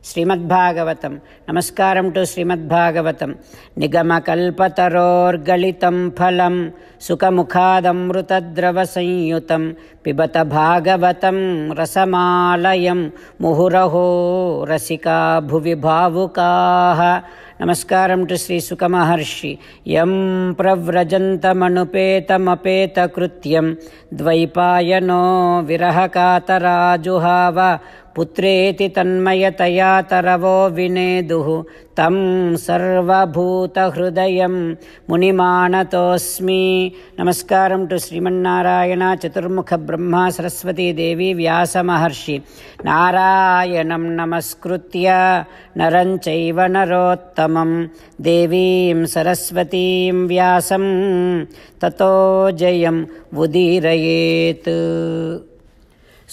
శ్రీమద్భాగవతం. నమస్కారం టు శ్రీమద్భాగవతం. నిగమకల్పతరోర్గళితం ఫలం సుఖముఖాదమృతద్రవ సంయుతం పిబత భాగవతం రసమాలయం ముహురహో రసికా భువి భావుకాః. నమస్కారం టు శ్రీ సుఖ మహర్షి. యం ప్రవ్రజంతమనుపేతమపేతకృత్యం ద్వైపాయనో విరహకాతరాజుహావ పుత్రేతి తన్మయతయా తరవో వినేదుః తం సర్వభూతహృదయం మునిమానతోస్మి. నమస్కారం టు శ్రీమన్నారాయణ చతుర్ముఖ బ్రహ్మ సరస్వతీదేవి వ్యాస మహర్షి. నారాయణం నమస్కృత్య నరం చైవ నరోత్తమం దేవీం సరస్వతీం వ్యాసం తతో జయం ఉదీరయేత్.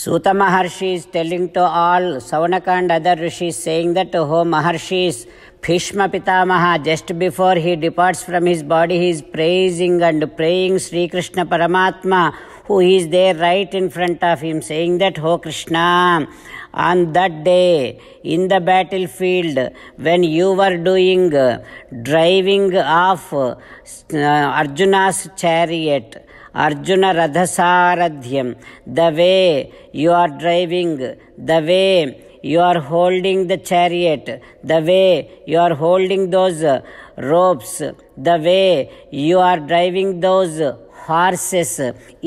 Suta Maharshi is telling to all Saunaka and other rishis, saying that, "Oh Maharshis, Bhishma Pitamaha, just before he departs from his body, he is praising and praying Sri Krishna Paramatma, who is there right in front of him, saying that, Oh Krishna, on that day in the battlefield, when you were driving off Arjuna's chariot, Arjuna Radhasaradhyam, the way you are driving, the way you are holding the chariot, the way you are holding those ropes, the way you are driving those horses,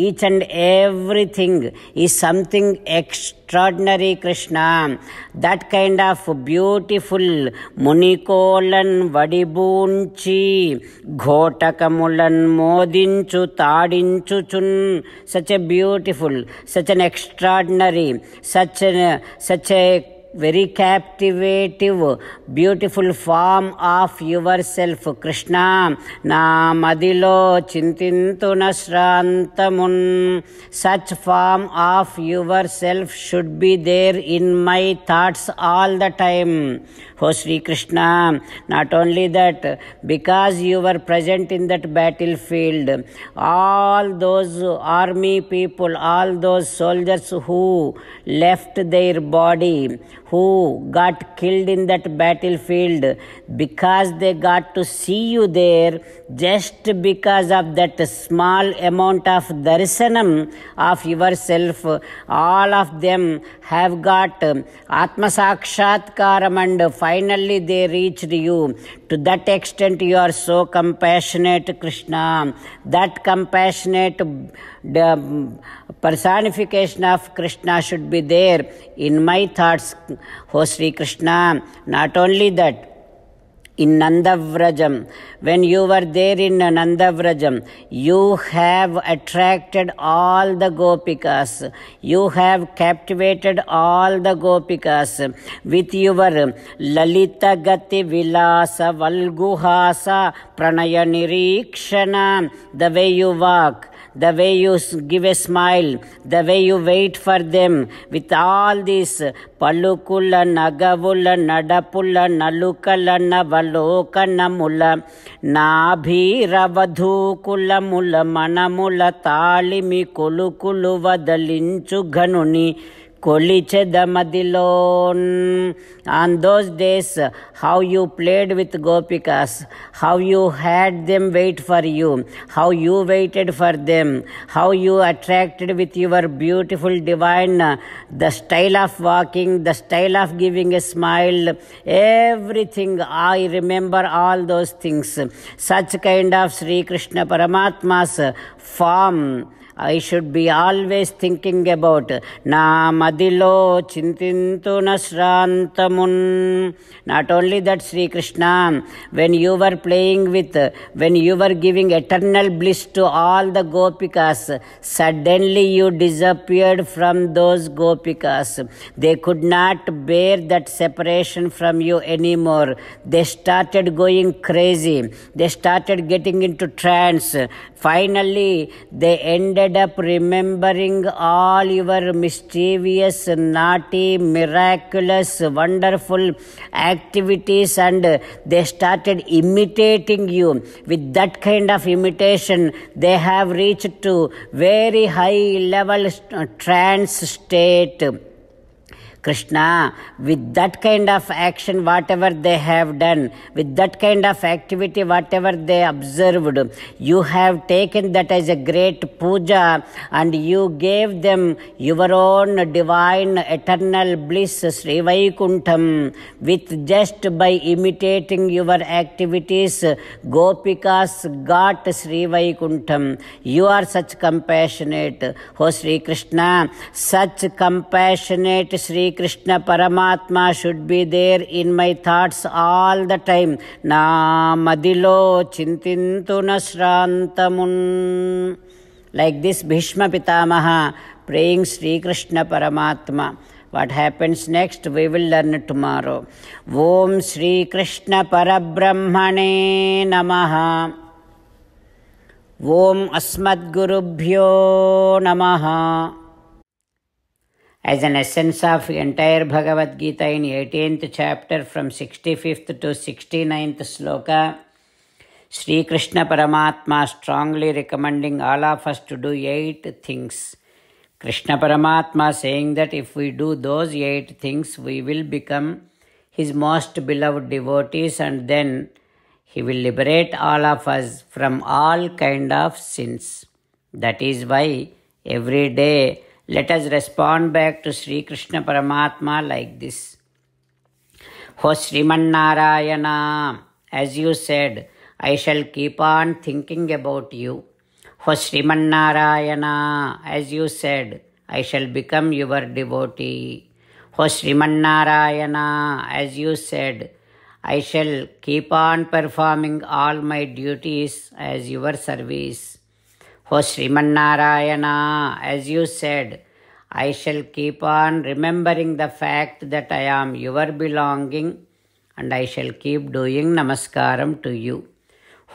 each and everything is something extraordinary, Krishna. That kind of beautiful munikolan vadibunchi ghotakamulan modinchu tadinchuchun, such a beautiful, such an extraordinary, such a very captivative, beautiful form of yourself, Krishna. Na madilo chintintu nasrantamun. Such form of yourself should be there in my thoughts all the time, oh Sri Krishna. Not only that, because you were present in that battlefield, all those army people, all those soldiers who left their body, who got killed in that battlefield, because they got to see you there, just because of that small amount of darshanam of yourself, all of them have got Atma Sakshatkaram and finally they reached you. To that extent you are so compassionate, Krishna. That compassionate personification of Krishna should be there in my thoughts, oh Sri Krishna. Not only that, in Nandavrajam, when you were there in Nandavrajam, you have attracted all the gopikas. You have captivated all the gopikas with your Lalita Gati Vilasa Valguhasa Pranaya Nirikshana. The way you walk, the way you give a smile, the way you wait for them, with all these Palukula, Nagavula, Nadapula, Nalukala, Navalokanamula, Nabhiravadhukula Mula, Manamula, Talimi, Kulukulu, Vadalinchu Ganuni, Kolichedamadilon. On those days, how you played with gopikas, how you had them wait for you, how you waited for them, how you attracted with your beautiful divine, the style of walking, the style of giving a smile, everything. I remember all those things. Such kind of Sri Krishna Paramatma's form I should be always thinking about. Na madilo chintintu nasrantamun. Not only that, Sri Krishna, when you were playing with, when you were giving eternal bliss to all the gopikas, suddenly you disappeared from those gopikas. They could not bear that separation from you anymore. They started going crazy. They started getting into trance. Finally, they ended up remembering all your mischievous, naughty, miraculous, wonderful activities, and they started imitating you. With that kind of imitation, they have reached to very high level trance state. Krishna, with that kind of action, whatever they have done, with that kind of activity, whatever they observed, you have taken that as a great puja and you gave them your own divine eternal bliss, Sri Vaikuntham. With just by imitating your activities, Gopikas got Sri Vaikuntham. You are such compassionate, O Sri Krishna. Such compassionate Sri Krishna Paramatma should be there in my thoughts all the time. Na madilo chintintuna shrantamun. Like this Bhishma Pitamaha praying Sri Krishna Paramatma. What happens next we will learn tomorrow. Om Sri Krishna Parabrahmane Namaha. Om Asmadgurubhyo Namaha. As an essence of entire Bhagavad Gita in 18th chapter from 65th to 69th sloka, Sri Krishna Paramatma strongly recommending all of us to do 8 things. Krishna Paramatma saying that if we do those 8 things, we will become His most beloved devotees and then He will liberate all of us from all kind of sins. That is why every day let us respond back to Sri Krishna Paramatma like this. O Sriman Narayana, as you said, I shall keep on thinking about you. O Sriman Narayana, as you said, I shall become your devotee. O Sriman Narayana, as you said, I shall keep on performing all my duties as your service. O Sriman Narayana, as you said, I shall keep on remembering the fact that I am your belonging and I shall keep doing namaskaram to you.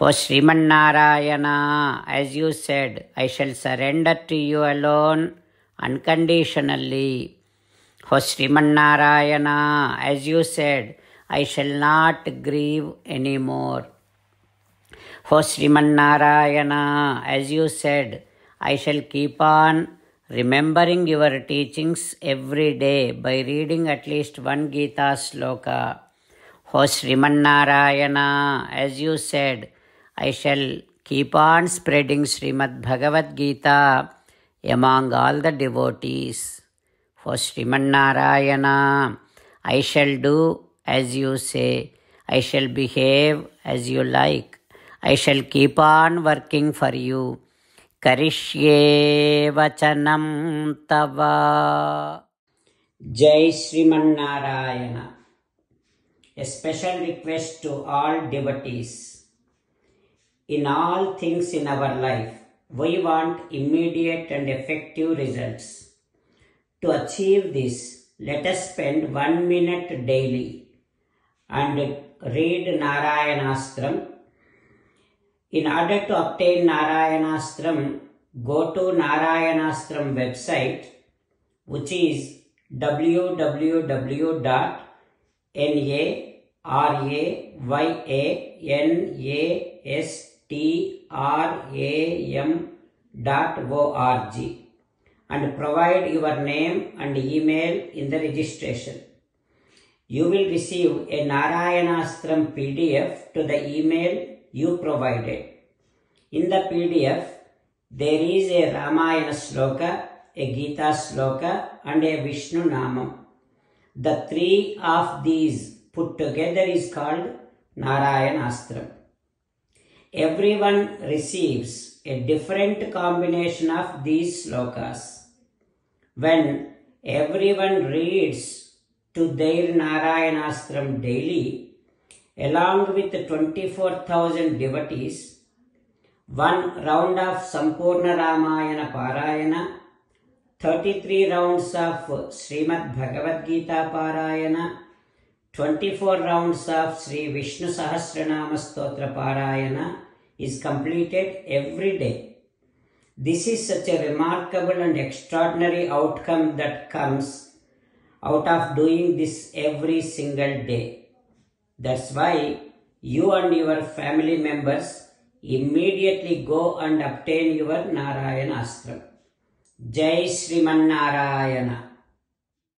O Sriman Narayana, as you said, I shall surrender to you alone unconditionally. O Sriman Narayana, as you said, I shall not grieve anymore. O Sriman Narayana, as you said, I shall keep on remembering your teachings every day by reading at least one Gita sloka. O Sriman Narayana, as you said, I shall keep on spreading Srimad Bhagavad Gita among all the devotees. O Sriman Narayana, I shall do as you say. I shall behave as you like. I shall keep on working for you. Karishye vachanam tava. Jai Sriman Narayana. A special request to all devotees. In all things in our life, we want immediate and effective results. To achieve this, let us spend 1 minute daily and read Narayanastram. In order to obtain Narayanastram, go to Narayanastram website, which is www.narayanastram.org and provide your name and email in the registration. You will receive a Narayanastram PDF to the email you provided. In the PDF, there is a Ramayana sloka, a Gita sloka and a Vishnu Namam. The 3 of these put together is called Narayanastram. Everyone receives a different combination of these slokas. When everyone reads to their Narayanastram daily, along with 24,000 devotees, 1 round of Sampurna Ramayana Parayana, 33 rounds of Srimad Bhagavad Gita Parayana, 24 rounds of Sri Vishnu Sahasranama Stotra Parayana is completed every day. This is such a remarkable and extraordinary outcome that comes out of doing this every single day. That's why you and your family members immediately go and obtain your Narayanastram. Jai Sriman Narayana.